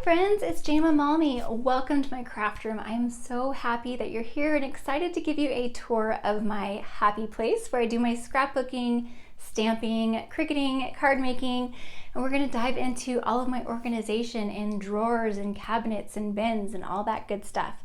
friends, it's Jayma Malme. Welcome to my craft room. I'm so happy that you're here and excited to give you a tour of my happy place where I do my scrapbooking, stamping, Cricuting, card making, and we're going to dive into all of my organization in drawers and cabinets and bins and all that good stuff.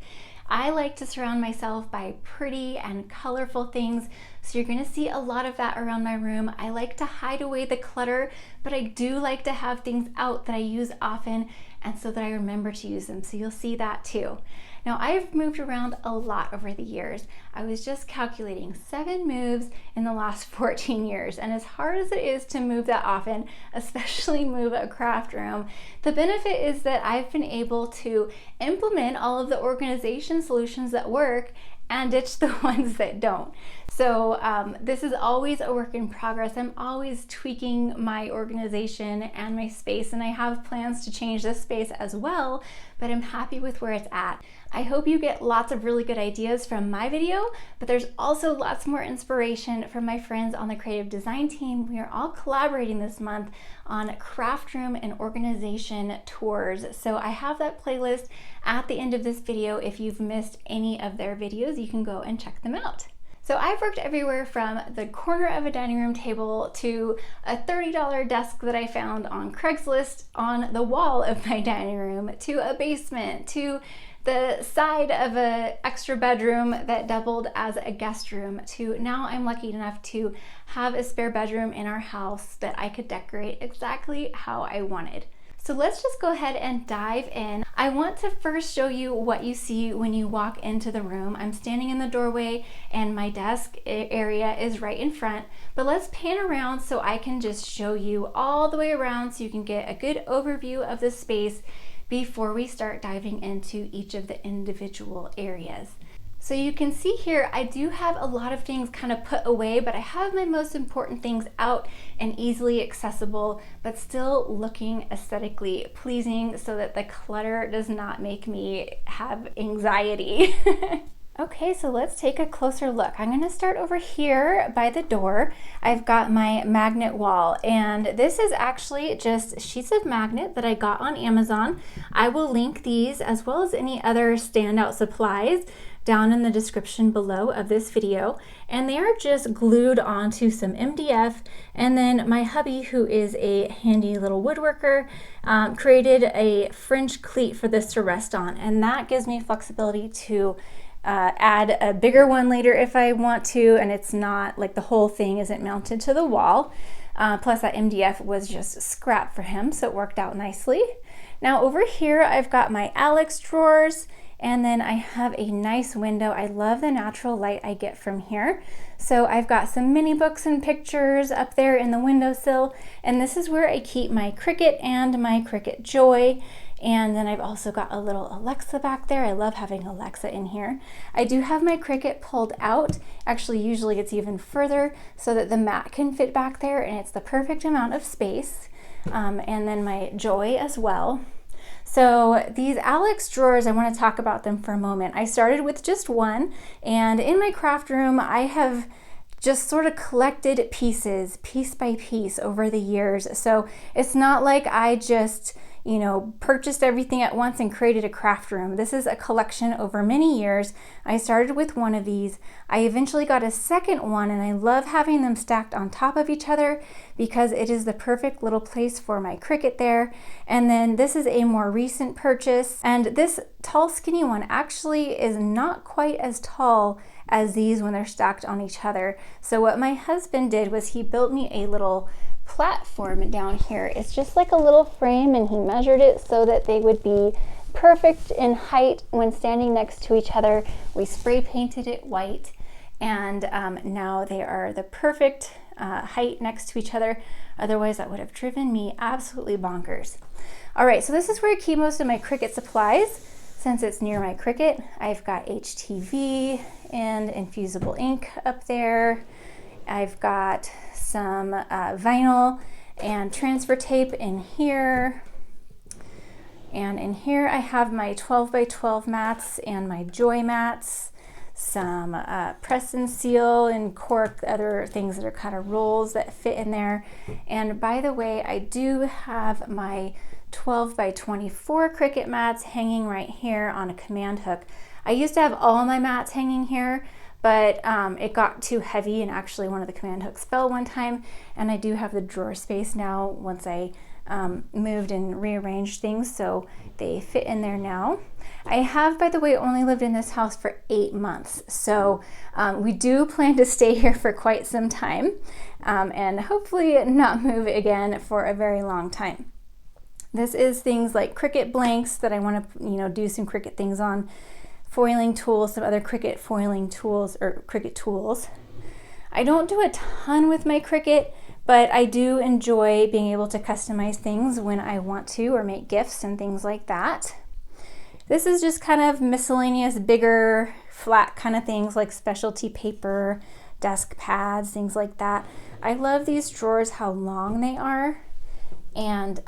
I like to surround myself by pretty and colorful things, so you're going to see a lot of that around my room. I like to hide away the clutter, but I do like to have things out that I use often and so that I remember to use them, so you'll see that too. Now, I've moved around a lot over the years. I was just calculating 7 moves in the last 14 years, and as hard as it is to move that often, especially move a craft room, the benefit is that I've been able to implement all of the organization solutions that work and ditch the ones that don't. So this is always a work in progress. I'm always tweaking my organization and my space, and I have plans to change this space as well, but I'm happy with where it's at. I hope you get lots of really good ideas from my video, but there's also lots more inspiration from my friends on the creative design team. We are all collaborating this month on craft room and organization tours. So I have that playlist at the end of this video. If you've missed any of their videos, you can go and check them out. So I've worked everywhere from the corner of a dining room table to a $30 desk that I found on Craigslist on the wall of my dining room, to a basement, to the side of an extra bedroom that doubled as a guest room, to now I'm lucky enough to have a spare bedroom in our house that I could decorate exactly how I wanted. So let's just go ahead and dive in. I want to first show you what you see when you walk into the room. I'm standing in the doorway and my desk area is right in front, but let's pan around so I can just show you all the way around so you can get a good overview of the space before we start diving into each of the individual areas. So you can see here, I do have a lot of things kind of put away, but I have my most important things out and easily accessible, but still looking aesthetically pleasing so that the clutter does not make me have anxiety. Okay, so let's take a closer look. I'm going to start over here by the door. I've got my magnet wall, and this is actually just sheets of magnet that I got on Amazon. I will link these as well as any other standout supplies down in the description below of this video, and they are just glued onto some MDF. And then my hubby, who is a handy little woodworker, created a French cleat for this to rest on, and that gives me flexibility to add a bigger one later if I want to, and it's not like the whole thing isn't mounted to the wall. Plus that MDF was just scrap for him, so it worked out nicely. Now over here I've got my Alex drawers, and then I have a nice window. I love the natural light I get from here. So I've got some mini books and pictures up there in the windowsill, and this is where I keep my Cricut and my Cricut Joy. And then I've also got a little Alexa back there. I love having Alexa in here. I do have my Cricut pulled out. Actually, usually it's even further so that the mat can fit back there, and it's the perfect amount of space. And then my Joy as well. So these Alex drawers, I want to talk about them for a moment. I started with just one, and in my craft room, I have just sort of collected pieces, piece by piece over the years. So it's not like I just purchased everything at once and created a craft room. This is a collection over many years. I started with one of these. I eventually got a second one, and I love having them stacked on top of each other because it is the perfect little place for my Cricut there. And then this is a more recent purchase, and this tall skinny one actually is not quite as tall as these when they're stacked on each other. So what my husband did was he built me a little platform down here. It's just like a little frame, and he measured it so that they would be perfect in height when standing next to each other. We spray painted it white, and now they are the perfect height next to each other. Otherwise that would have driven me absolutely bonkers. All right, so this is where I keep most of my Cricut supplies. Since it's near my Cricut, I've got HTV and infusible ink up there. I've got some vinyl and transfer tape in here. And in here I have my 12 by 12 mats and my Joy mats, some press and seal and cork, other things that are kind of rolls that fit in there. And by the way, I do have my 12 by 24 Cricut mats hanging right here on a command hook. I used to have all my mats hanging here, but it got too heavy and actually one of the command hooks fell one time, and I do have the drawer space now once I moved and rearranged things, so they fit in there now. I have, by the way, only lived in this house for 8 months, so we do plan to stay here for quite some time, and hopefully not move again for a very long time. This is things like Cricut blanks that I want to, do some Cricut things on, foiling tools, some other Cricut foiling tools or Cricut tools. I don't do a ton with my Cricut, but I do enjoy being able to customize things when I want to, or make gifts and things like that. This is just kind of miscellaneous, bigger, flat kind of things like specialty paper, desk pads, things like that. I love these drawers, how long they are, and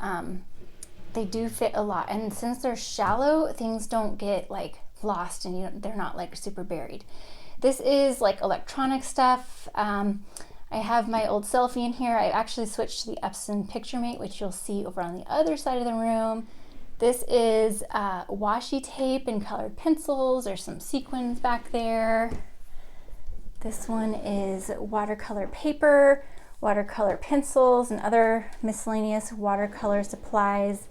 they do fit a lot. And since they're shallow, things don't get like lost and they're not like super buried. This is like electronic stuff. I have my old selfie in here. I actually switched to the Epson PictureMate, which you'll see over on the other side of the room. This is washi tape and colored pencils. There's some sequins back there. This one is watercolor paper, watercolor pencils, and other miscellaneous watercolor supplies.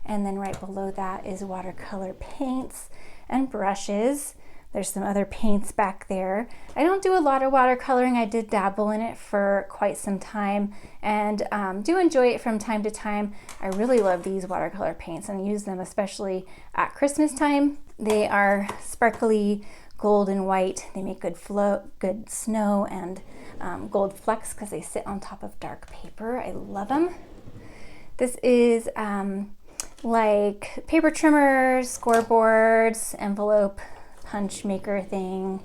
And then right below that is watercolor paints and brushes. There's some other paints back there. I don't do a lot of watercoloring. I did dabble in it for quite some time and do enjoy it from time to time. I really love these watercolor paints and use them especially at Christmas time. They are sparkly gold and white. They make good snow and gold flecks because they sit on top of dark paper. I love them. This is like paper trimmers, scoreboards, envelope punch maker thing.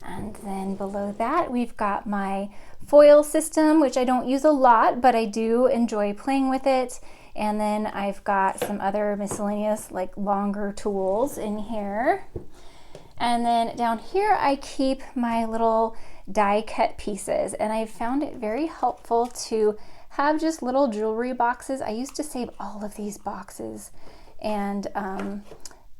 And then below that we've got my foil system, which I don't use a lot, but I do enjoy playing with it. And then I've got some other miscellaneous like longer tools in here. And then down here I keep my little die cut pieces, and I found it very helpful to have just little jewelry boxes. I used to save all of these boxes, and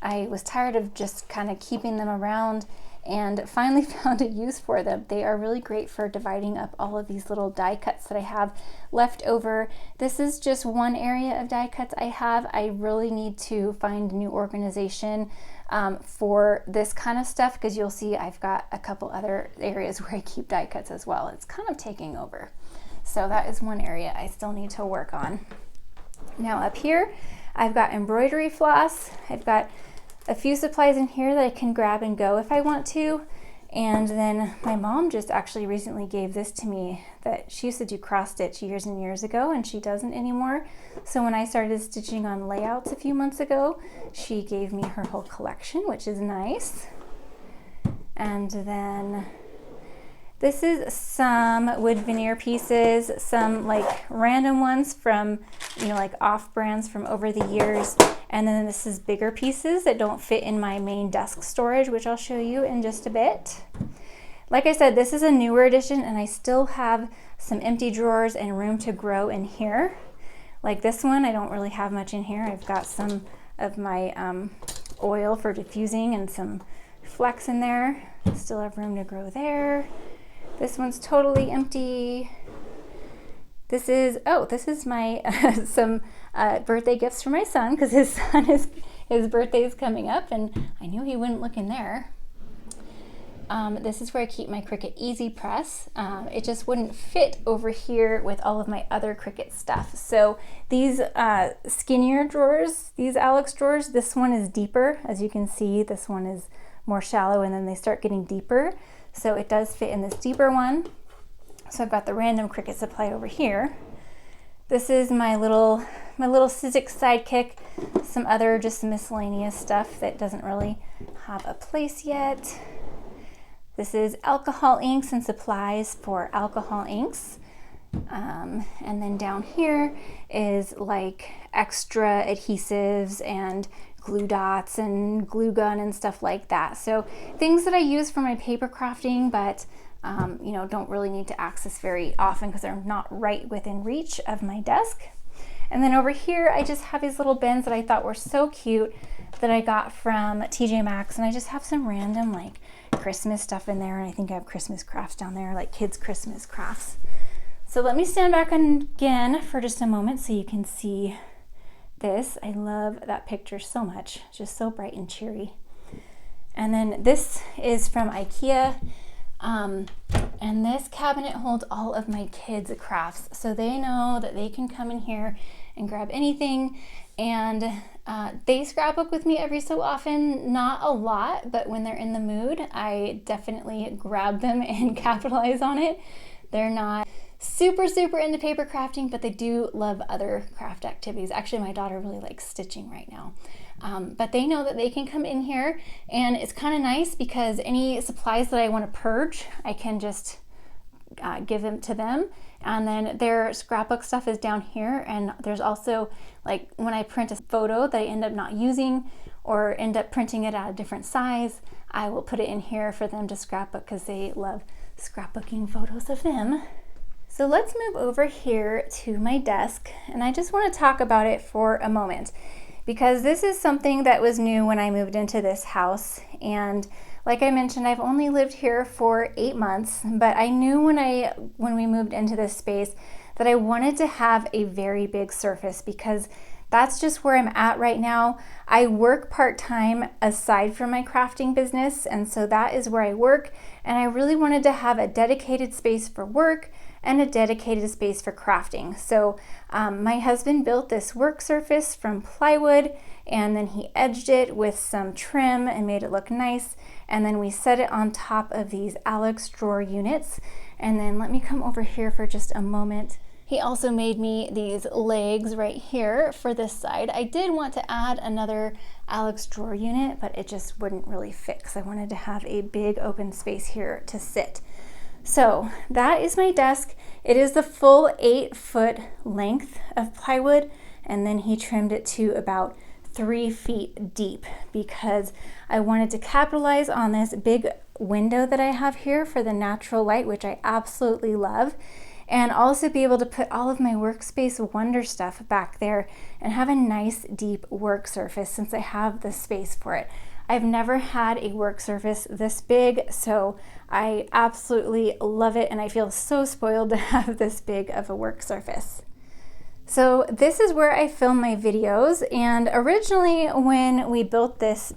I was tired of just kind of keeping them around and finally found a use for them. They are really great for dividing up all of these little die cuts that I have left over. This is just one area of die cuts I have. I really need to find new organization for this kind of stuff, because you'll see I've got a couple other areas where I keep die cuts as well. It's kind of taking over. So that is one area I still need to work on. Now up here, I've got embroidery floss. I've got a few supplies in here that I can grab and go if I want to. And then my mom just actually recently gave this to me, that she used to do cross stitch years and years ago, and she doesn't anymore. So when I started stitching on layouts a few months ago, she gave me her whole collection, which is nice. And then this is some wood veneer pieces, some like random ones from, like off brands from over the years. And then this is bigger pieces that don't fit in my main desk storage, which I'll show you in just a bit. Like I said, this is a newer edition, and I still have some empty drawers and room to grow in here. Like this one, I don't really have much in here. I've got some of my oil for diffusing and some flecks in there. Still have room to grow there. This one's totally empty. This is my some birthday gifts for my son, because his birthday is coming up, and I knew he wouldn't look in there. This is where I keep my Cricut Easy Press. It just wouldn't fit over here with all of my other Cricut stuff. So these skinnier drawers, these Alex drawers, this one is deeper. As you can see, this one is more shallow, and then they start getting deeper. So it does fit in this deeper one. So I've got the random Cricut supply over here. This is my little Sizzix sidekick, some other just miscellaneous stuff that doesn't really have a place yet. This is alcohol inks and supplies for alcohol inks. And then down here is like extra adhesives and glue dots and glue gun and stuff like that. So things that I use for my paper crafting, but don't really need to access very often because they're not right within reach of my desk. And then over here, I just have these little bins that I thought were so cute that I got from TJ Maxx, and I just have some random like Christmas stuff in there, and I think I have Christmas crafts down there, like kids' Christmas crafts. So let me stand back again for just a moment so you can see this. I love that picture so much, just so bright and cheery. And then this is from Ikea, and this cabinet holds all of my kids' crafts, so they know that they can come in here and grab anything. And they scrapbook with me every so often, not a lot, but when they're in the mood, I definitely grab them and capitalize on it. They're not super into paper crafting, but they do love other craft activities. Actually, my daughter really likes stitching right now. But they know that they can come in here, and it's kind of nice because any supplies that I want to purge, I can just give them to them. And then their scrapbook stuff is down here, and there's also, like, when I print a photo that I end up not using or end up printing it at a different size, I will put it in here for them to scrapbook because they love scrapbooking photos of them. So let's move over here to my desk, and I just want to talk about it for a moment because this is something that was new when I moved into this house. And like I mentioned, I've only lived here for 8 months, but I knew when we moved into this space that I wanted to have a very big surface because that's just where I'm at right now. I work part-time aside from my crafting business, and so that is where I work, and I really wanted to have a dedicated space for work and a dedicated space for crafting. So my husband built this work surface from plywood, and then he edged it with some trim and made it look nice. And then we set it on top of these Alex drawer units. And then let me come over here for just a moment. He also made me these legs right here for this side. I did want to add another Alex drawer unit, but it just wouldn't really fit because I wanted to have a big open space here to sit. So that is my desk. It is the full 8-foot length of plywood, and then he trimmed it to about 3 feet deep because I wanted to capitalize on this big window that I have here for the natural light, which I absolutely love, and also be able to put all of my workspace wonder stuff back there and have a nice deep work surface since I have the space for it. I've never had a work surface this big, so I absolutely love it, and I feel so spoiled to have this big of a work surface. So this is where I film my videos, and originally when we built this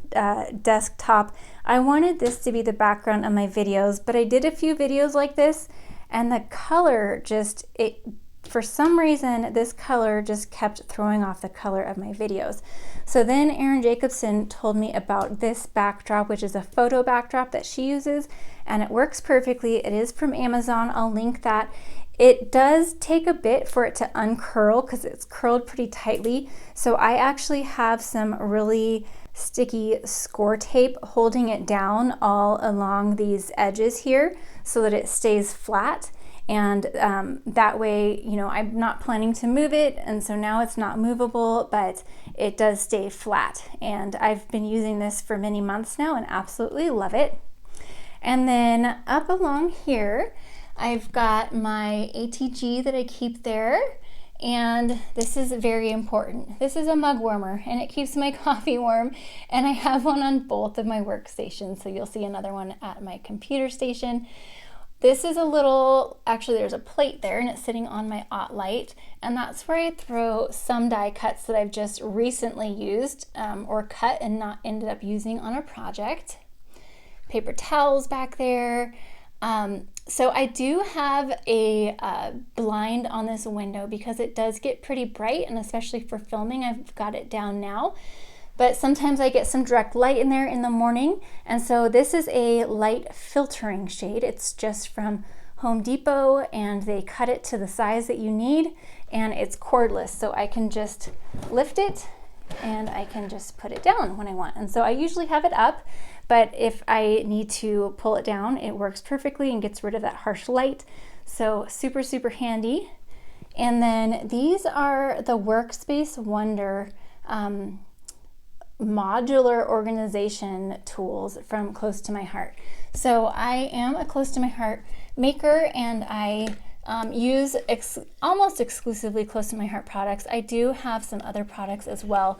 desktop, I wanted this to be the background of my videos, but I did a few videos like this, and the color just, for some reason, this color just kept throwing off the color of my videos. So then Erin Jacobson told me about this backdrop, which is a photo backdrop that she uses, and it works perfectly. It is from Amazon. I'll link that. It does take a bit for it to uncurl because it's curled pretty tightly. So I actually have some really sticky score tape holding it down all along these edges here so that it stays flat. And that way, you know, I'm not planning to move it, and so now it's not movable, but it does stay flat. And I've been using this for many months now and absolutely love it. And then up along here, I've got my ATG that I keep there, and this is very important. This is a mug warmer, and it keeps my coffee warm, and I have one on both of my workstations, so you'll see another one at my computer station. This is a little, actually there's a plate there, and it's sitting on my light, and that's where I throw some die cuts that I've just recently used or cut and not ended up using on a project. Paper towels back there. So I do have a blind on this window because it does get pretty bright, and especially for filming, I've got it down now. But sometimes I get some direct light in there in the morning, and so this is a light filtering shade. It's just from Home Depot, and they cut it to the size that you need, and it's cordless, so I can just lift it and I can just put it down when I want. And so I usually have it up, but if I need to pull it down, it works perfectly and gets rid of that harsh light. So super handy. And then these are the Workspace Wonder modular organization tools from Close to My Heart. So I am a Close to My Heart maker, and I use almost exclusively close to my heart products. I do have some other products as well,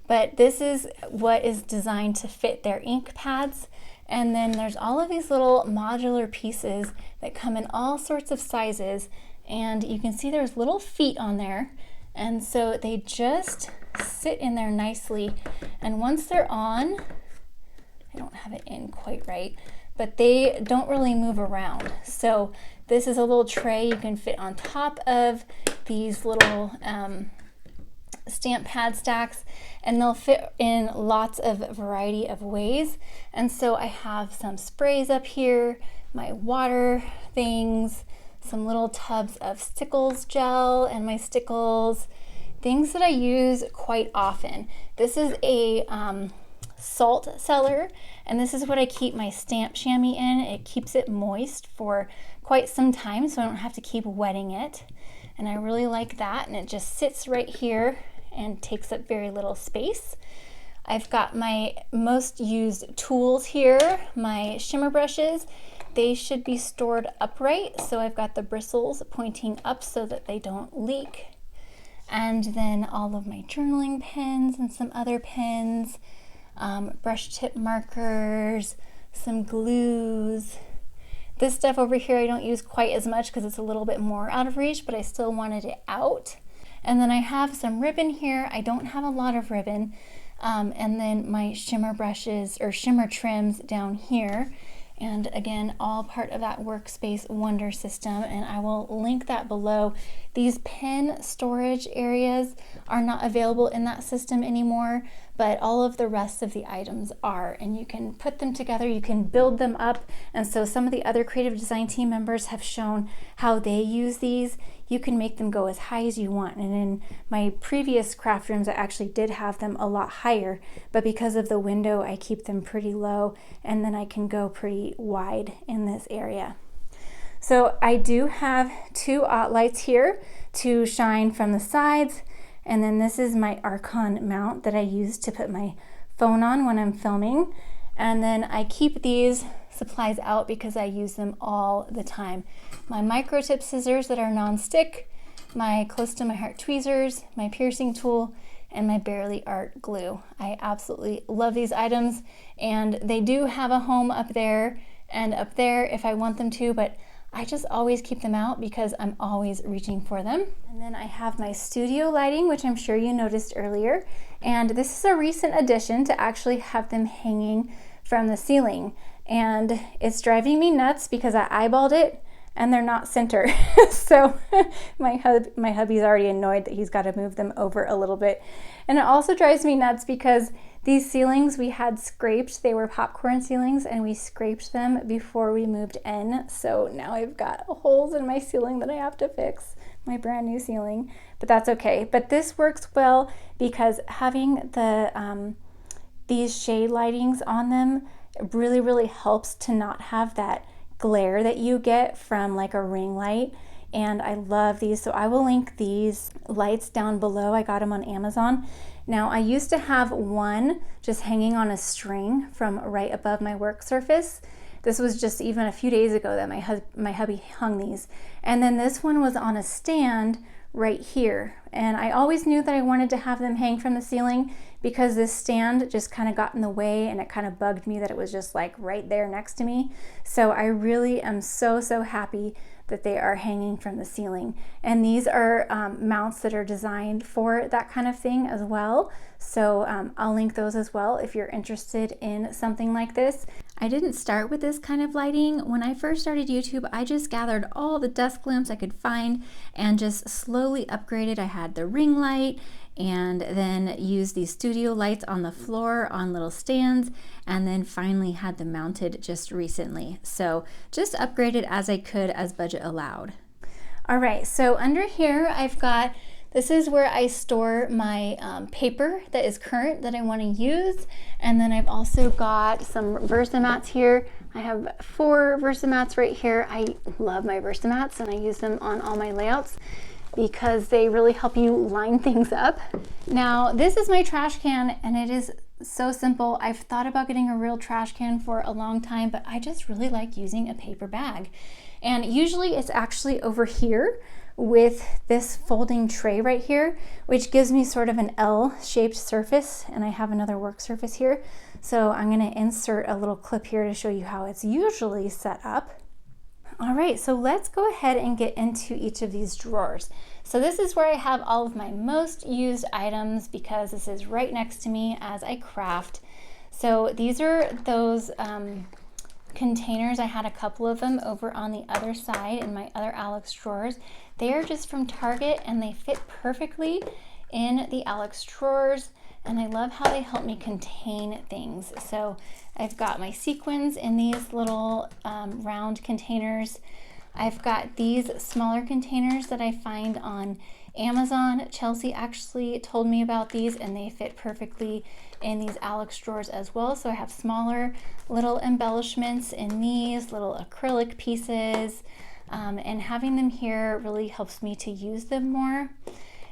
but this is what is designed to fit their ink pads. And then there's all of these little modular pieces that come in all sorts of sizes, and you can see there's little feet on there, and so they just sit in there nicely. And once they're on, I don't have it in quite right, but they don't really move around. So this is a little tray you can fit on top of these little stamp pad stacks, and they'll fit in lots of variety of ways. And so I have some sprays up here, my water things, some little tubs of Stickles gel and my Stickles, things that I use quite often. This is a salt cellar, and this is what I keep my stamp chamois in. It keeps it moist for quite some time, so I don't have to keep wetting it, and I really like that. And it just sits right here and takes up very little space. I've got my most used tools here, my shimmer brushes. They should be stored upright, so I've got the bristles pointing up so that they don't leak. And then all of my journaling pens and some other pens, brush tip markers, some glues. This stuff over here I don't use quite as much because it's a little bit more out of reach, but I still wanted it out. And then I have some ribbon here. I don't have a lot of ribbon. And then my shimmer brushes or shimmer trims down here. And again, all part of that Workspace Wonder system, and I will link that below. These pen storage areas are not available in that system anymore, but all of the rest of the items are, and you can put them together, you can build them up. And so some of the other creative design team members have shown how they use these. You can make them go as high as you want, and in my previous craft rooms I actually did have them a lot higher, but because of the window I keep them pretty low, and then I can go pretty wide in this area. So I do have two lights here to shine from the sides, and then this is my Archon mount that I use to put my phone on when I'm filming. And then I keep these supplies out because I use them all the time. My micro tip scissors that are non-stick, my close to my heart tweezers, my piercing tool, and my Barely Art glue. I absolutely love these items, and they do have a home up there and up there if I want them to, but I just always keep them out because I'm always reaching for them. And then I have my studio lighting, which I'm sure you noticed earlier. And this is a recent addition to actually have them hanging from the ceiling. And it's driving me nuts because I eyeballed it and they're not center. So my hubby's already annoyed that he's got to move them over a little bit. And it also drives me nuts because these ceilings we had scraped. They were popcorn ceilings and we scraped them before we moved in. So now I've got holes in my ceiling that I have to fix, my brand new ceiling, but that's okay. But this works well because having the these shade lightings on them really helps to not have that glare that you get from like a ring light. And I love these, so I will link these lights down below. I got them on Amazon. Now I used to have one just hanging on a string from right above my work surface. This was just even a few days ago that my hubby hung these. And then this one was on a stand right here. And I always knew that I wanted to have them hang from the ceiling because this stand just kind of got in the way, and it kind of bugged me that it was just like right there next to me. So I really am so happy that they are hanging from the ceiling. And these are mounts that are designed for that kind of thing as well. So I'll link those as well if you're interested in something like this. I didn't start with this kind of lighting. When I first started YouTube, I just gathered all the desk lamps I could find and just slowly upgraded. I had the ring light and then used these studio lights on the floor on little stands, and then finally had them mounted just recently. So just upgraded as I could as budget allowed. All right, so under here I've got, this is where I store my paper that is current that I want to use. And then I've also got some Versamats here. I have 4 Versamats right here. I love my Versamats and I use them on all my layouts because they really help you line things up. Now, this is my trash can and it is so simple. I've thought about getting a real trash can for a long time, but I just really like using a paper bag. And usually it's actually over here with this folding tray right here, which gives me sort of an L-shaped surface, and I have another work surface here. So I'm gonna insert a little clip here to show you how it's usually set up. All right, so let's go ahead and get into each of these drawers. So this is where I have all of my most used items because this is right next to me as I craft. So these are those containers. I had a couple of them over on the other side in my other Alex drawers. They are just from Target and they fit perfectly in the Alex drawers, and I love how they help me contain things. So I've got my sequins in these little round containers. I've got these smaller containers that I find on Amazon. Chelsea actually told me about these and they fit perfectly in these Alex drawers as well. So I have smaller little embellishments in these little acrylic pieces, and having them here really helps me to use them more.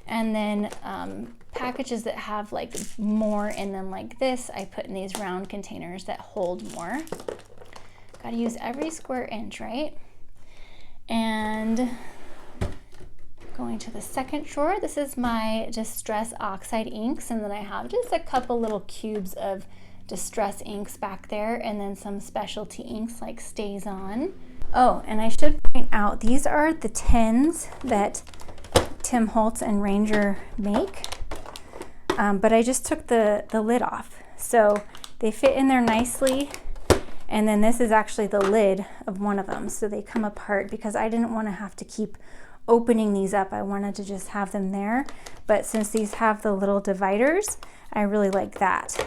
And then packages that have like more in them like this, I put in these round containers that hold more. Gotta use every square inch, right? And going to the second drawer, this is my Distress Oxide inks, and then I have just a couple little cubes of Distress inks back there, and then some specialty inks like Stays On. Oh, and I should point out, these are the tins that Tim Holtz and Ranger make, but I just took the lid off. So they fit in there nicely, and then this is actually the lid of one of them. So they come apart because I didn't want to have to keep opening these up. I wanted to just have them there, but since these have the little dividers, I really like that.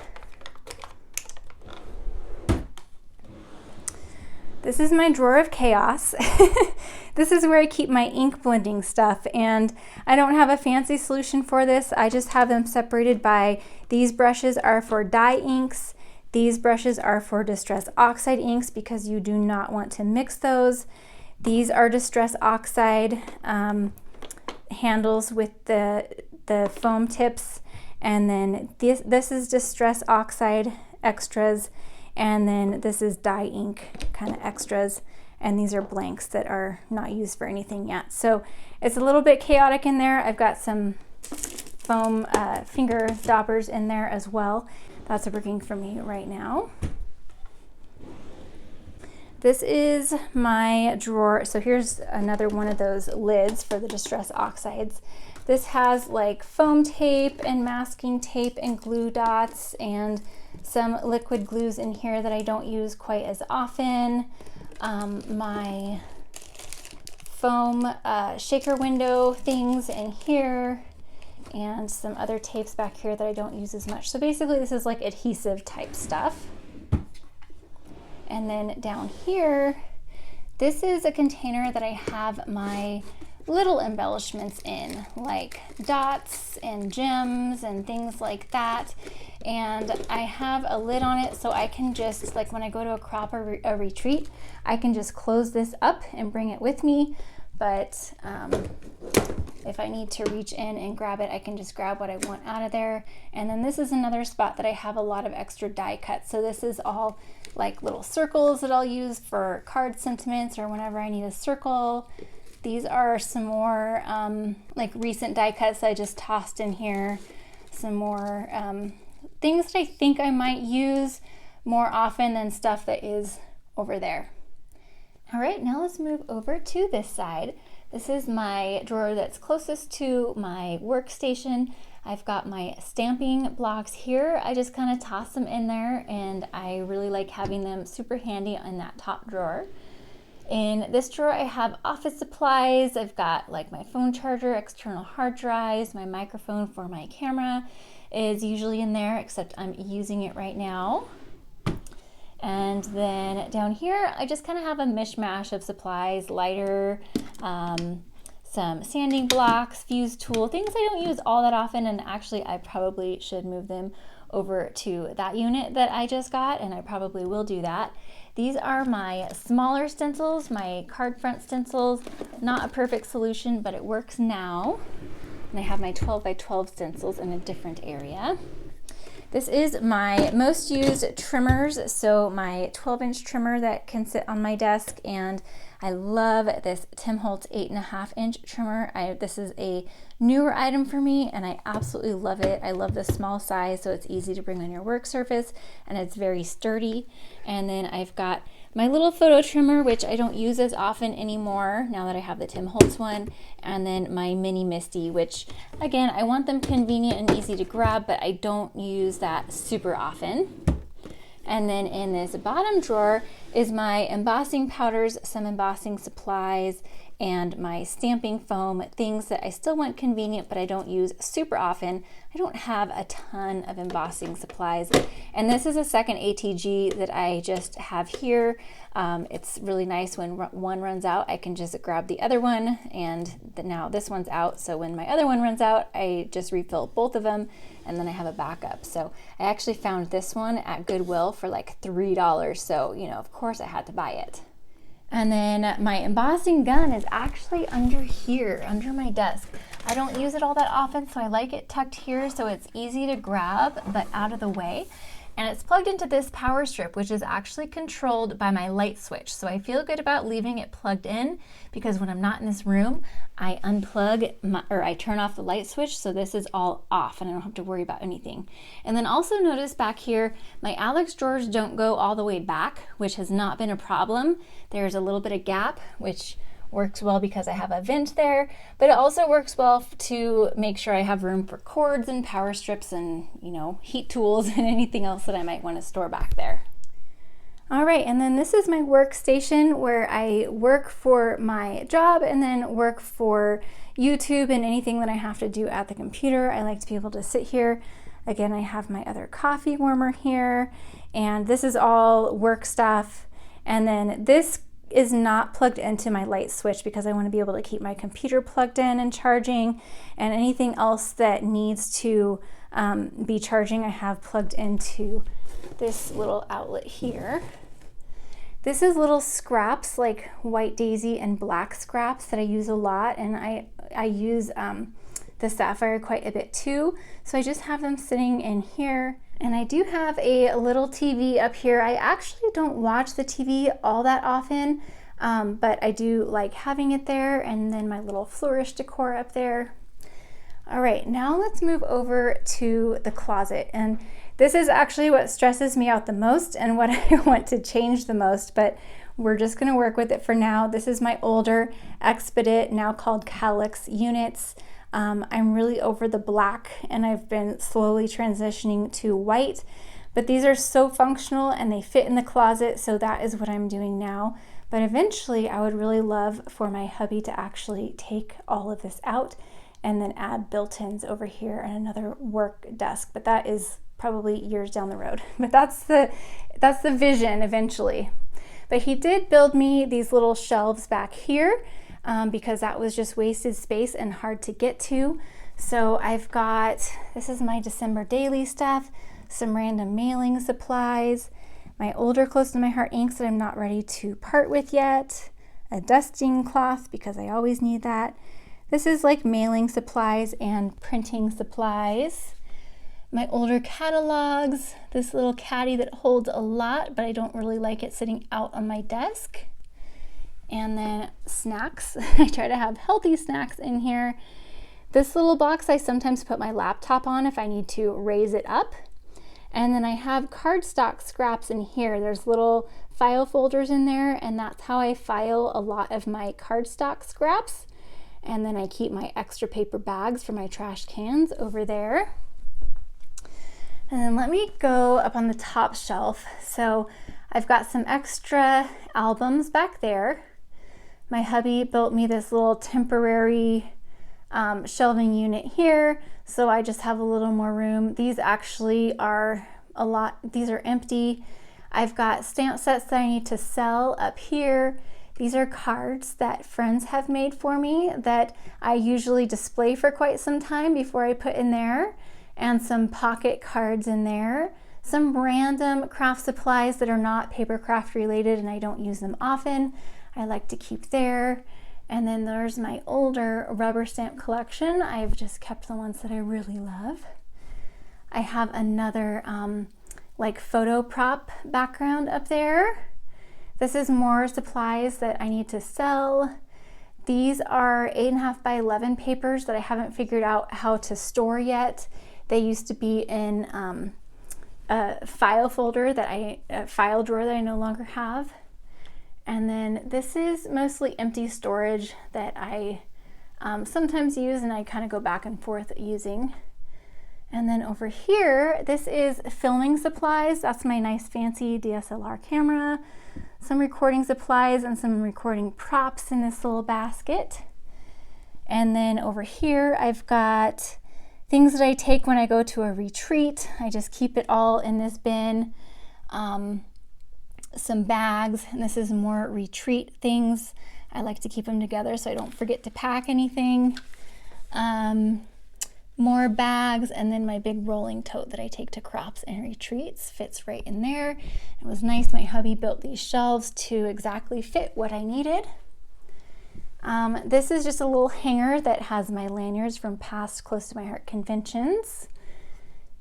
This is my drawer of chaos. This is where I keep my ink blending stuff, and I don't have a fancy solution for this. I just have them separated by, these brushes are for dye inks, these brushes are for Distress Oxide inks because you do not want to mix those. These are Distress Oxide handles with the foam tips, and then this is Distress Oxide extras, and then this is dye ink kind of extras, and these are blanks that are not used for anything yet. So it's a little bit chaotic in there. I've got some foam finger stoppers in there as well. That's working for me right now. This is my drawer. So here's another one of those lids for the Distress Oxides. This has like foam tape and masking tape and glue dots and some liquid glues in here that I don't use quite as often. My foam shaker window things in here, and some other tapes back here that I don't use as much. So basically this is like adhesive type stuff. And then down here, this is a container that I have my little embellishments in, like dots and gems and things like that. And I have a lid on it so I can just, like when I go to a crop or a retreat, I can just close this up and bring it with me. But if I need to reach in and grab it, I can just grab what I want out of there. And then this is another spot that I have a lot of extra die cuts. So this is all like little circles that I'll use for card sentiments or whenever I need a circle. These are some more like recent die cuts I just tossed in here. Some more things that I think I might use more often than stuff that is over there. All right, now let's move over to this side. This is my drawer that's closest to my workstation. I've got my stamping blocks here. I just kind of toss them in there, and I really like having them super handy in that top drawer. In this drawer, I have office supplies. I've got like my phone charger, external hard drives, my microphone for my camera is usually in there, except I'm using it right now. And then down here, I just kind of have a mishmash of supplies, lighter, some sanding blocks, fuse tool, things I don't use all that often, and actually I probably should move them over to that unit that I just got, and I probably will do that. These are my smaller stencils, my card front stencils. Not a perfect solution, but it works now. And I have my 12 by 12 stencils in a different area. This is my most used trimmers, so my 12-inch trimmer that can sit on my desk, and I love this Tim Holtz 8.5-inch trimmer. This is a newer item for me and I absolutely love it. I love the small size, so it's easy to bring on your work surface and it's very sturdy. And then I've got my little photo trimmer, which I don't use as often anymore now that I have the Tim Holtz one, and then my mini Misty, which again, I want them convenient and easy to grab, but I don't use that super often. And then in this bottom drawer is my embossing powders, some embossing supplies, and my stamping foam, things that I still want convenient, but I don't use super often. I don't have a ton of embossing supplies. And this is a second ATG that I just have here. It's really nice when one runs out, I can just grab the other one, and now this one's out. So when my other one runs out, I just refill both of them, and then I have a backup. So I actually found this one at Goodwill for like $3. So, you know, of course I had to buy it. And then my embossing gun is actually under here, under my desk. I don't use it all that often, so I like it tucked here so it's easy to grab, but out of the way. And it's plugged into this power strip, which is actually controlled by my light switch. So I feel good about leaving it plugged in because when I'm not in this room, I I turn off the light switch, so this is all off and I don't have to worry about anything. And then also notice back here, my Alex drawers don't go all the way back, which has not been a problem. There's a little bit of gap, which works well because I have a vent there, but it also works well to make sure I have room for cords and power strips and, you know, heat tools and anything else that I might want to store back there. All right, and then this is my workstation where I work for my job and then work for YouTube and anything that I have to do at the computer. I like to be able to sit here. Again, I have my other coffee warmer here, and this is all work stuff. And then this is not plugged into my light switch because I want to be able to keep my computer plugged in and charging, and anything else that needs to be charging I have plugged into this little outlet here. This is little scraps like white daisy and black scraps that I use a lot, and I use the sapphire quite a bit too, so I just have them sitting in here. And I do have a little TV up here. I actually don't watch the TV all that often, but I do like having it there, and then my little flourish decor up there. All right, now let's move over to the closet. And this is actually what stresses me out the most and what I want to change the most, but we're just gonna work with it for now. This is my older Expedit, now called Calyx units. I'm really over the black and I've been slowly transitioning to white, but these are so functional and they fit in the closet, so that is what I'm doing now. But eventually I would really love for my hubby to actually take all of this out and then add built-ins over here and another work desk, but that is probably years down the road. But that's the vision eventually. But he did build me these little shelves back here, because that was just wasted space and hard to get to. So I've got, this is my December daily stuff, some random mailing supplies, my older Close to My Heart inks that I'm not ready to part with yet, a dusting cloth because I always need that. This is like mailing supplies and printing supplies. My older catalogs, this little caddy that holds a lot, but I don't really like it sitting out on my desk. And then snacks. I try to have healthy snacks in here. This little box I sometimes put my laptop on if I need to raise it up. And then I have cardstock scraps in here. There's little file folders in there, and that's how I file a lot of my cardstock scraps. And then I keep my extra paper bags for my trash cans over there. And then let me go up on the top shelf. So I've got some extra albums back there. My hubby built me this little temporary shelving unit here, so I just have a little more room. These actually are a lot, these are empty. I've got stamp sets that I need to sell up here. These are cards that friends have made for me that I usually display for quite some time before I put in there, and some pocket cards in there. Some random craft supplies that are not paper craft related and I don't use them often, I like to keep there. And then there's my older rubber stamp collection. I've just kept the ones that I really love. I have another like photo prop background up there. This is more supplies that I need to sell. These are 8.5 by 11 papers that I haven't figured out how to store yet. They used to be in a file folder a file drawer that I no longer have. And then this is mostly empty storage that I sometimes use and I kind of go back and forth using. And then over here, this is filming supplies. That's my nice fancy DSLR camera, some recording supplies and some recording props in this little basket. And then over here, I've got things that I take when I go to a retreat. I just keep it all in this bin. Some bags, and this is more retreat things. I like to keep them together so I don't forget to pack anything. More bags, and then my big rolling tote that I take to crops and retreats fits right in there. It was nice, my hubby built these shelves to exactly fit what I needed. This is just a little hanger that has my lanyards from past Close to My Heart conventions.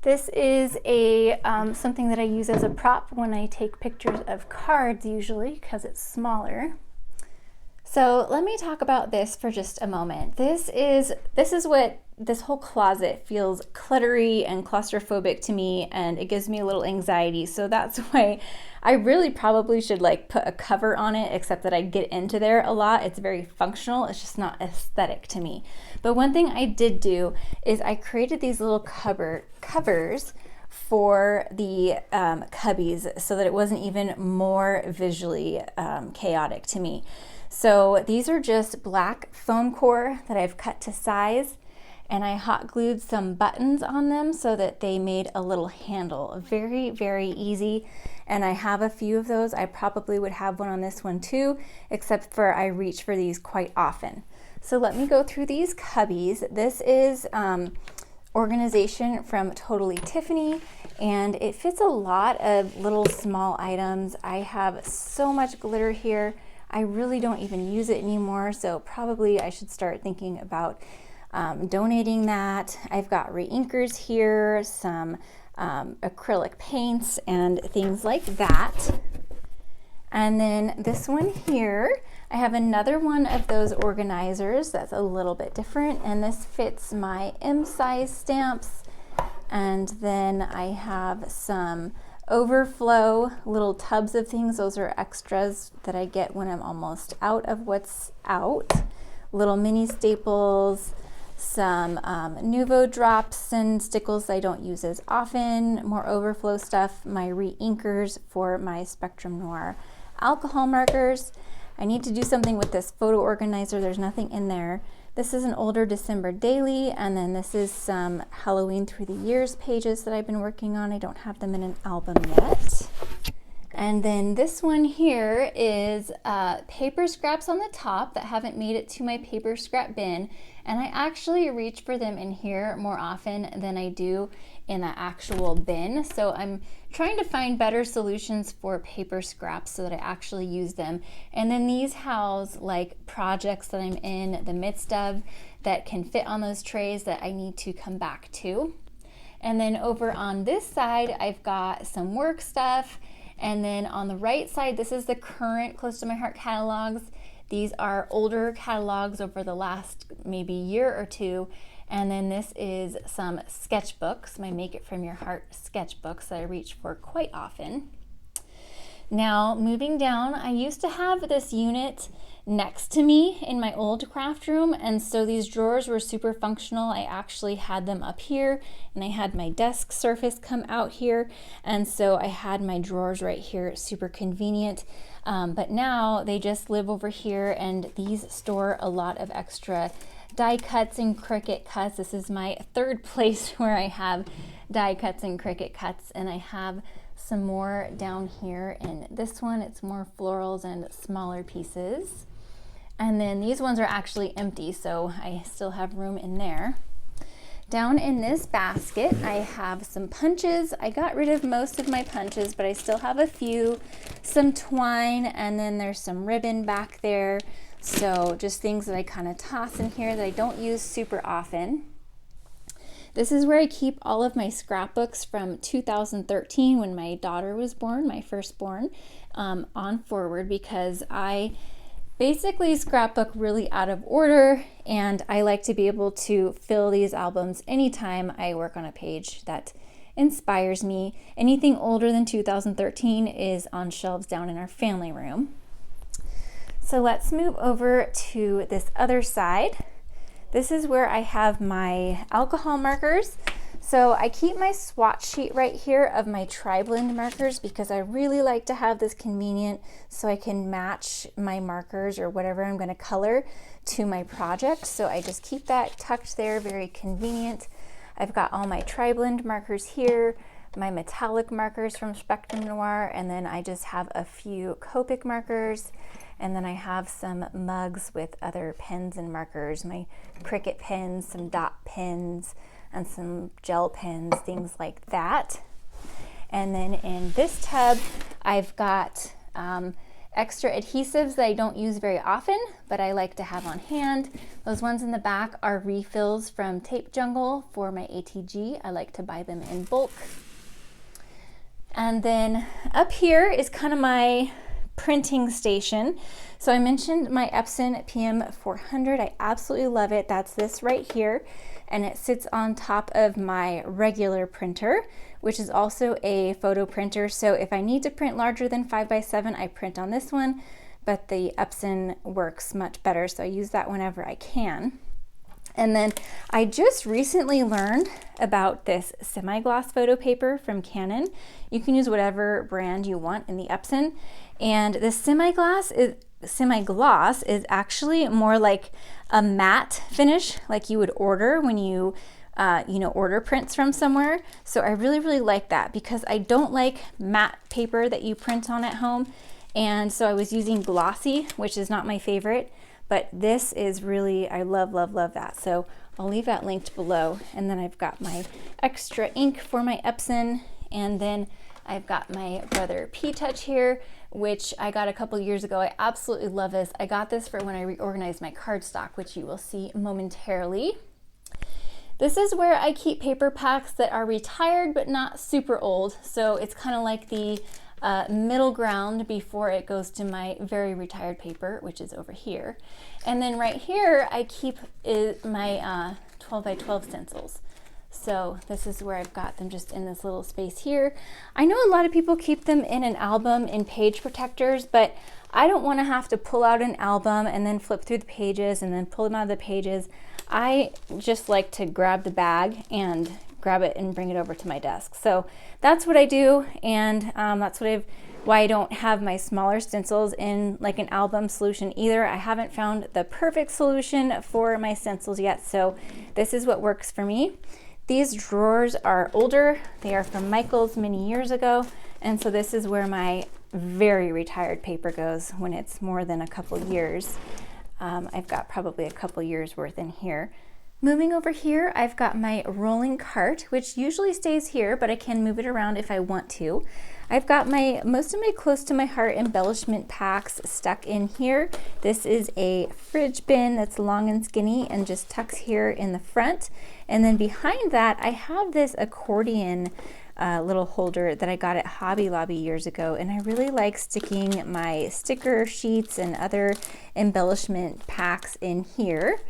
This is a something that I use as a prop when I take pictures of cards usually because it's smaller. So let me talk about this for just a moment. This is what this whole closet feels cluttery and claustrophobic to me, and it gives me a little anxiety. So that's why I really probably should like put a cover on it, except that I get into there a lot. It's very functional. It's just not aesthetic to me. But one thing I did do is I created these little covers for the cubbies so that it wasn't even more visually chaotic to me. So these are just black foam core that I've cut to size, and I hot glued some buttons on them so that they made a little handle. Very, very easy. And I have a few of those. I probably would have one on this one too, except for I reach for these quite often. So let me go through these cubbies. This is organization from Totally Tiffany, and it fits a lot of little small items. I have so much glitter here. I really don't even use it anymore, so probably I should start thinking about donating that. I've got reinkers here, some acrylic paints and things like that. And then this one here, I have another one of those organizers that's a little bit different, and this fits my M-size stamps. And then I have some overflow little tubs of things. Those are extras that I get when I'm almost out of what's out. Little mini staples, some Nuvo drops and stickles I don't use as often, more overflow stuff, my reinkers for my Spectrum Noir alcohol markers. I need to do something with this photo organizer. There's nothing in there. This is an older December daily, and then this is some Halloween Through the Years pages that I've been working on. I don't have them in an album yet. And then this one here is paper scraps on the top that haven't made it to my paper scrap bin, and I actually reach for them in here more often than I do in the actual bin. So I'm trying to find better solutions for paper scraps so that I actually use them. And then these house like projects that I'm in the midst of that can fit on those trays that I need to come back to. And then over on this side, I've got some work stuff. And then on the right side, this is the current Close to My Heart catalogs. These are older catalogs over the last maybe year or two. And then this is some sketchbooks, my Make It From Your Heart sketchbooks that I reach for quite often. Now, moving down, I used to have this unit next to me in my old craft room, and so these drawers were super functional. I actually had them up here, and I had my desk surface come out here, and so I had my drawers right here, super convenient. But now they just live over here, and these store a lot of extra die cuts and Cricut cuts. This is my third place where I have die cuts and Cricut cuts, and I have some more down here in this one. It's more florals and smaller pieces. And then these ones are actually empty, so I still have room in there. Down in this basket, I have some punches. I got rid of most of my punches, but I still have a few, some twine, and then there's some ribbon back there. So just things that I kind of toss in here that I don't use super often. This is where I keep all of my scrapbooks from 2013 when my daughter was born, my firstborn, on forward, because I basically scrapbook really out of order, and I like to be able to fill these albums anytime I work on a page that inspires me. Anything older than 2013 is on shelves down in our family room. So let's move over to this other side. This is where I have my alcohol markers. So I keep my swatch sheet right here of my tri-blend markers because I really like to have this convenient so I can match my markers or whatever I'm going to color to my project. So I just keep that tucked there, very convenient. I've got all my tri-blend markers here, my metallic markers from Spectrum Noir, and then I just have a few Copic markers, and then I have some mugs with other pens and markers, my Cricut pens, some dot pens, and some gel pens, things like that. And then in this tub, I've got extra adhesives that I don't use very often, but I like to have on hand. Those ones in the back are refills from Tape Jungle for my ATG. I like to buy them in bulk. And then up here is kind of my printing station. So I mentioned my Epson PM400. I absolutely love it. That's this right here. And it sits on top of my regular printer, which is also a photo printer. So if I need to print larger than 5x7, I print on this one, but the Epson works much better, so I use that whenever I can. And then I just recently learned about this semi-gloss photo paper from Canon. You can use whatever brand you want in the Epson. And this semi-gloss is actually more like a matte finish, like you would order when you order prints from somewhere. So I really like that because I don't like matte paper that you print on at home. And so I was using glossy, which is not my favorite, but this is really, I love that. So I'll leave that linked below. And then I've got my extra ink for my Epson. And then I've got my Brother P-Touch here, which I got a couple years ago. I absolutely love this. I got this for when I reorganized my cardstock, which you will see momentarily. This is where I keep paper packs that are retired but not super old. So it's kind of like the middle ground before it goes to my very retired paper, which is over here. And then right here, I keep my 12x12 stencils. So this is where I've got them just in this little space here. I know a lot of people keep them in an album in page protectors, but I don't want to have to pull out an album and then flip through the pages and then pull them out of the pages. I just like to grab the bag and grab it and bring it over to my desk. So that's what I do, and that's why I don't have my smaller stencils in like an album solution either. I haven't found the perfect solution for my stencils yet, so this is what works for me. These drawers are older. They are from Michael's many years ago, and so this is where my very retired paper goes when it's more than a couple years. I've got probably a couple years worth in here. Moving over here, I've got my rolling cart, which usually stays here, but I can move it around if I want to. I've got most of my close to my heart embellishment packs stuck in here. This is a fridge bin that's long and skinny and just tucks here in the front. And then behind that, I have this accordion little holder that I got at Hobby Lobby years ago, and I really like sticking my sticker sheets and other embellishment packs in here.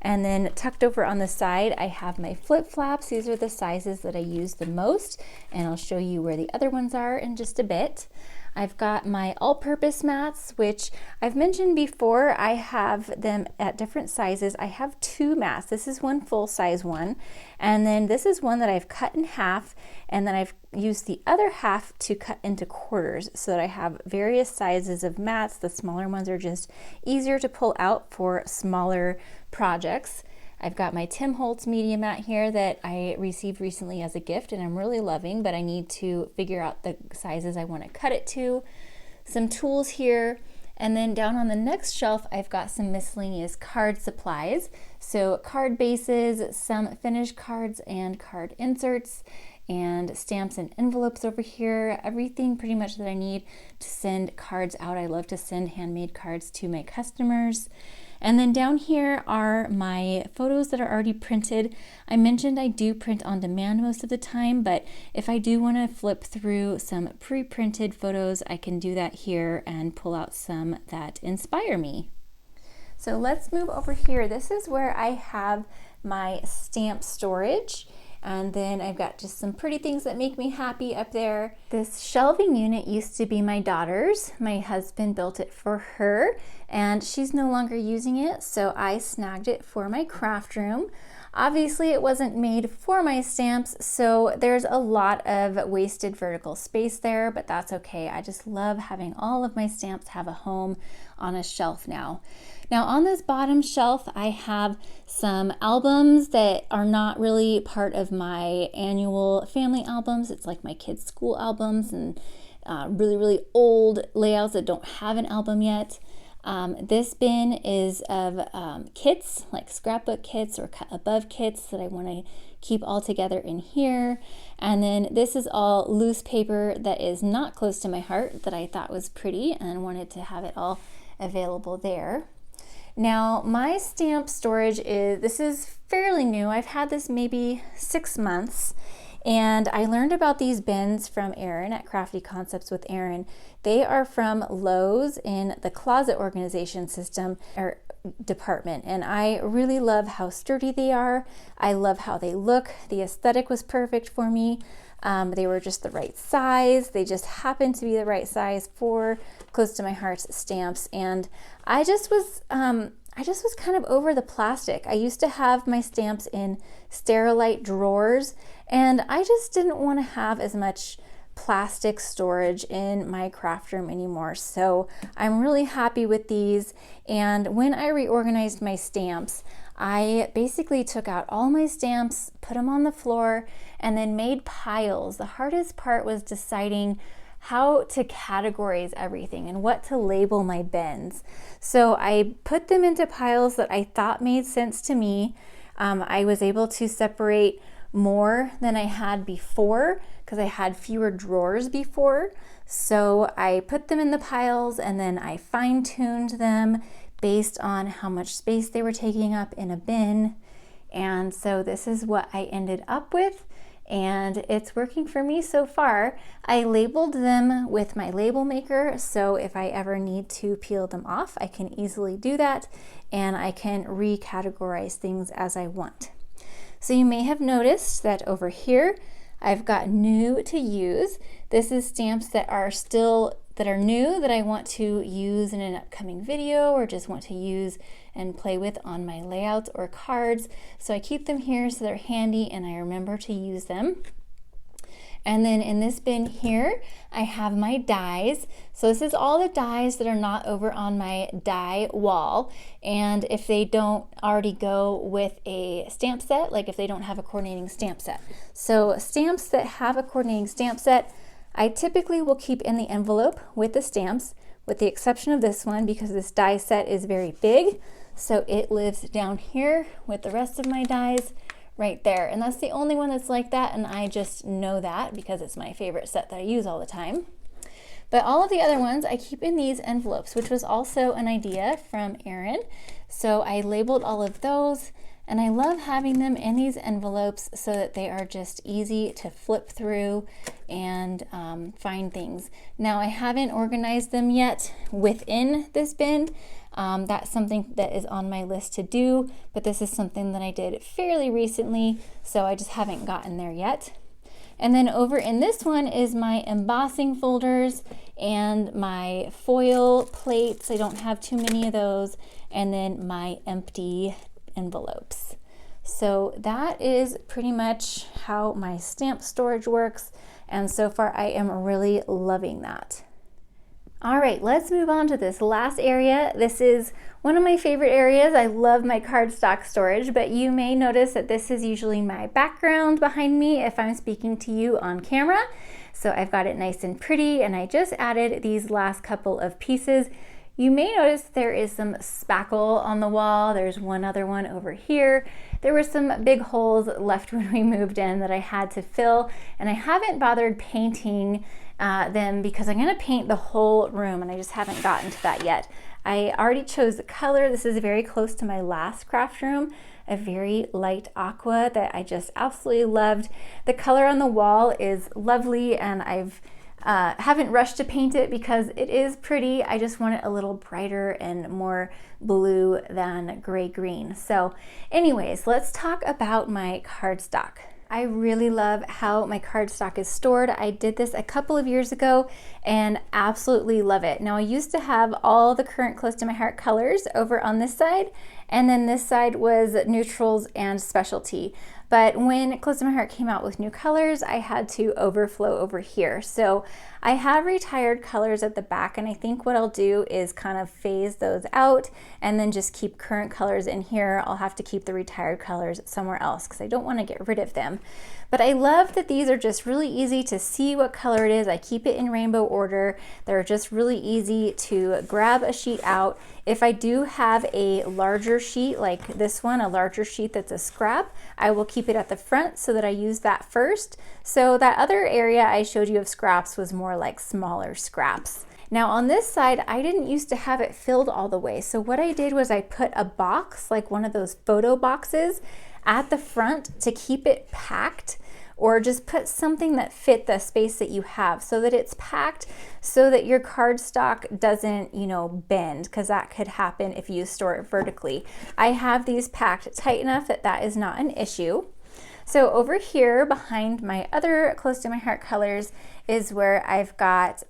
And then tucked over on the side, I have my flip flops. These are the sizes that I use the most, and I'll show you where the other ones are in just a bit. I've got my all-purpose mats, which I've mentioned before. I have them at different sizes. I have two mats. This is one full-size one, and then this is one that I've cut in half, and then I've used the other half to cut into quarters so that I have various sizes of mats. The smaller ones are just easier to pull out for smaller projects. I've got my Tim Holtz media mat here that I received recently as a gift and I'm really loving, but I need to figure out the sizes I want to cut it to. Some tools here, and then down on the next shelf I've got some miscellaneous card supplies. So card bases, some finished cards and card inserts, and stamps and envelopes over here. Everything pretty much that I need to send cards out. I love to send handmade cards to my customers. And then down here are my photos that are already printed. I mentioned I do print on demand most of the time, but if I do want to flip through some pre-printed photos, I can do that here and pull out some that inspire me. So let's move over here. This is where I have my stamp storage. And then I've got just some pretty things that make me happy up there. This shelving unit used to be my daughter's. My husband built it for her and she's no longer using it, so I snagged it for my craft room. Obviously it wasn't made for my stamps, so there's a lot of wasted vertical space there, but that's okay. I just love having all of my stamps have a home on a shelf now. Now on this bottom shelf, I have some albums that are not really part of my annual family albums. It's like my kids' school albums and really old layouts that don't have an album yet. This bin is of kits, like scrapbook kits or cut above kits that I want to keep all together in here. And then this is all loose paper that is not close to my heart that I thought was pretty and wanted to have it all available there. Now my stamp storage this is fairly new. I've had this maybe 6 months. And I learned about these bins from Erin at Crafty Concepts with Erin. They are from Lowe's in the closet organization system or department. And I really love how sturdy they are. I love how they look. The aesthetic was perfect for me. They were just the right size. They just happened to be the right size for close to my heart's stamps. And I just was kind of over the plastic. I used to have my stamps in Sterilite drawers, and I just didn't want to have as much plastic storage in my craft room anymore. So I'm really happy with these. And when I reorganized my stamps, I basically took out all my stamps, put them on the floor, and then made piles. The hardest part was deciding how to categorize everything and what to label my bins. So I put them into piles that I thought made sense to me. I was able to separate more than I had before because I had fewer drawers before. So I put them in the piles and then I fine-tuned them based on how much space they were taking up in a bin. And so this is what I ended up with. And it's working for me so far. I labeled them with my label maker, so if I ever need to peel them off, I can easily do that, and I can recategorize things as I want. So you may have noticed that over here, I've got new to use. This is stamps that are new that I want to use in an upcoming video or just want to use and play with on my layouts or cards. So I keep them here so they're handy and I remember to use them. And then in this bin here, I have my dies. So this is all the dies that are not over on my die wall. And if they don't already go with a stamp set, like if they don't have a coordinating stamp set. So stamps that have a coordinating stamp set, I typically will keep in the envelope with the stamps, with the exception of this one because this die set is very big. So it lives down here with the rest of my dies right there. And that's the only one that's like that, and I just know that because it's my favorite set that I use all the time. But all of the other ones I keep in these envelopes, which was also an idea from Erin. So I labeled all of those, and I love having them in these envelopes so that they are just easy to flip through and find things. Now I haven't organized them yet within this bin. That's something that is on my list to do, but this is something that I did fairly recently, so I just haven't gotten there yet. And then over in this one is my embossing folders and my foil plates. I don't have too many of those. And then my empty envelopes. So that is pretty much how my stamp storage works. And so far I am really loving that. All right, let's move on to this last area. This is one of my favorite areas. I love my cardstock storage, but you may notice that this is usually my background behind me if I'm speaking to you on camera. So I've got it nice and pretty, and I just added these last couple of pieces. You may notice there is some spackle on the wall. There's one other one over here. there were some big holes left when we moved in that I had to fill, and I haven't bothered painting them because I'm gonna paint the whole room and I just haven't gotten to that yet. I already chose the color. This is very close to my last craft room, a very light aqua that I just absolutely loved. The color on the wall is lovely, and I've haven't rushed to paint it because it is pretty. I just want it a little brighter and more blue than gray green. So anyways, let's talk about my cardstock. I really love how my cardstock is stored. I did this a couple of years ago and absolutely love it. Now I used to have all the current close to my heart colors over on this side, and then this side was neutrals and specialty. But when Close to My Heart came out with new colors, I had to overflow over here. So I have retired colors at the back, and I think what I'll do is kind of phase those out and then just keep current colors in here. I'll have to keep the retired colors somewhere else because I don't want to get rid of them. But I love that these are just really easy to see what color it is. I keep it in rainbow order. They're just really easy to grab a sheet out. If I do have a larger sheet like this one, a larger sheet that's a scrap, I will keep it at the front so that I use that first. So that other area I showed you of scraps was more like smaller scraps. Now on this side, I didn't used to have it filled all the way. So what I did was I put a box, like one of those photo boxes, at the front to keep it packed, or just put something that fit the space that you have so that it's packed so that your cardstock doesn't, you know, bend, because that could happen if you store it vertically. I have these packed tight enough that that is not an issue. So over here behind my other Close to My Heart colors is where I've got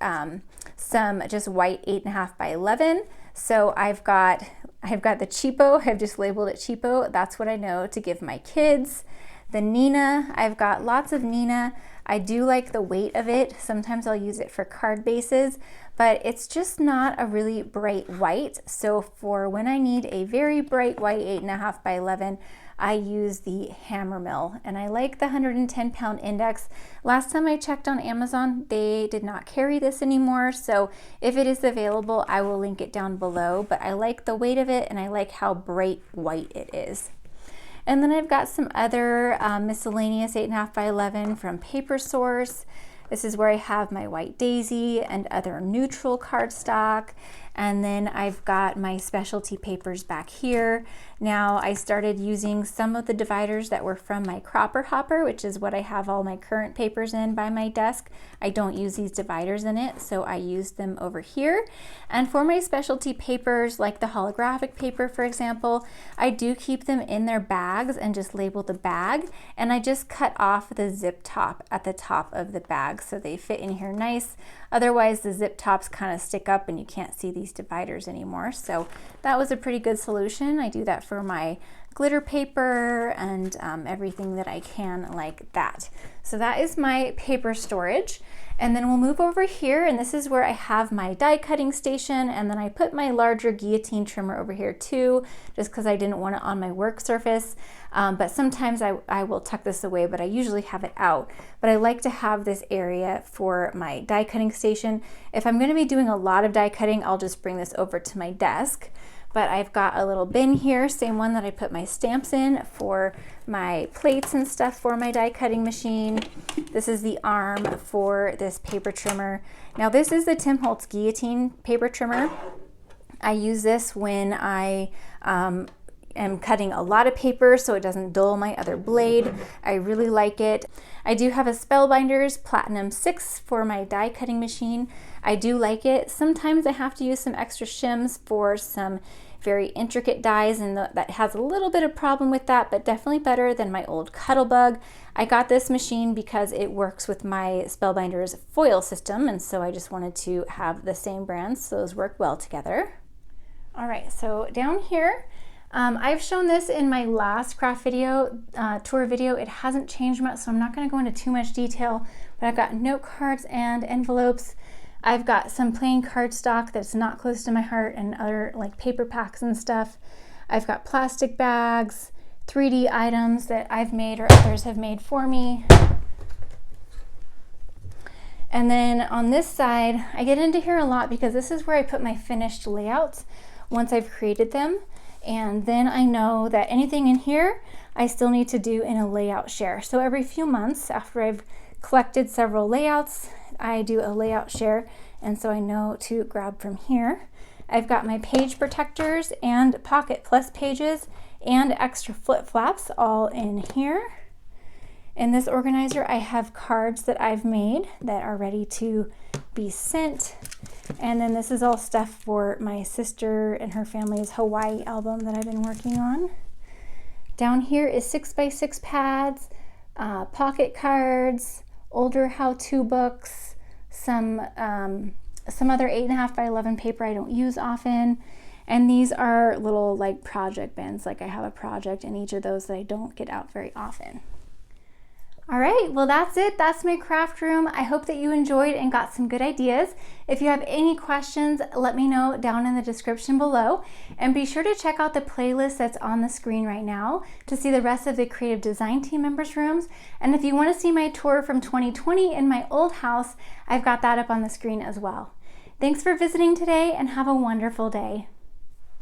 some just white 8.5 by 11. So I've got the cheapo, I've just labeled it cheapo. That's what I know to give my kids. The Nina, I've got lots of Nina. I do like the weight of it. Sometimes I'll use it for card bases, but it's just not a really bright white. So for when I need a very bright white 8.5 by 11, I use the Hammermill, and I like the 110-pound index. Last time I checked on Amazon, they did not carry this anymore. So if it is available, I will link it down below, but I like the weight of it and I like how bright white it is. And then I've got some other miscellaneous 8.5 by 11 from Paper Source. This is where I have my white daisy and other neutral cardstock. And then I've got my specialty papers back here. Now I started using some of the dividers that were from my Cropper Hopper, which is what I have all my current papers in by my desk. I don't use these dividers in it, so I use them over here. And for my specialty papers, like the holographic paper, for example, I do keep them in their bags and just label the bag. And I just cut off the zip top at the top of the bag so they fit in here nice. Otherwise, the zip tops kind of stick up and you can't see these dividers anymore. So that was a pretty good solution. I do that for my glitter paper and everything that I can like that. So that is my paper storage. And then we'll move over here, and this is where I have my die cutting station, and then I put my larger guillotine trimmer over here too, just because I didn't want it on my work surface. But sometimes I will tuck this away, but I usually have it out. But I like to have this area for my die cutting station. If I'm going to be doing a lot of die cutting, I'll just bring this over to my desk. But I've got a little bin here, same one that I put my stamps in for my plates and stuff for my die cutting machine. This is the arm for this paper trimmer. Now this is the Tim Holtz guillotine paper trimmer. I use this when I am cutting a lot of paper so it doesn't dull my other blade. I really like it. I do have a Spellbinders Platinum 6 for my die cutting machine. I do like it. Sometimes I have to use some extra shims for some very intricate dies, and that has a little bit of problem with that, but definitely better than my old Cuttlebug. I got this machine because it works with my Spellbinders foil system, and so I just wanted to have the same brands, so those work well together. All right, so down here, I've shown this in my last craft video, tour video. It hasn't changed much, so I'm not going to go into too much detail, but I've got note cards and envelopes. I've got some plain cardstock that's not close to my heart and other like paper packs and stuff. I've got plastic bags, 3D items that I've made or others have made for me. And then on this side, I get into here a lot because this is where I put my finished layouts once I've created them. And then I know that anything in here, I still need to do in a layout share. So every few months after I've collected several layouts, I do a layout share, and so I know to grab from here. I've got my page protectors and Pocket Plus pages and extra flip flaps all in here. In this organizer, I have cards that I've made that are ready to be sent. And then this is all stuff for my sister and her family's Hawaii album that I've been working on. Down here is 6x6 pads, pocket cards, older how-to books, some other 8.5 by 11 paper I don't use often. And these are little like project bins, like I have a project in each of those that I don't get out very often. All right, well that's it. That's my craft room. I hope that you enjoyed and got some good ideas. If you have any questions, let me know down in the description below. And be sure to check out the playlist that's on the screen right now to see the rest of the creative design team members' rooms. And if you want to see my tour from 2020 in my old house, I've got that up on the screen as well. Thanks for visiting today and have a wonderful day.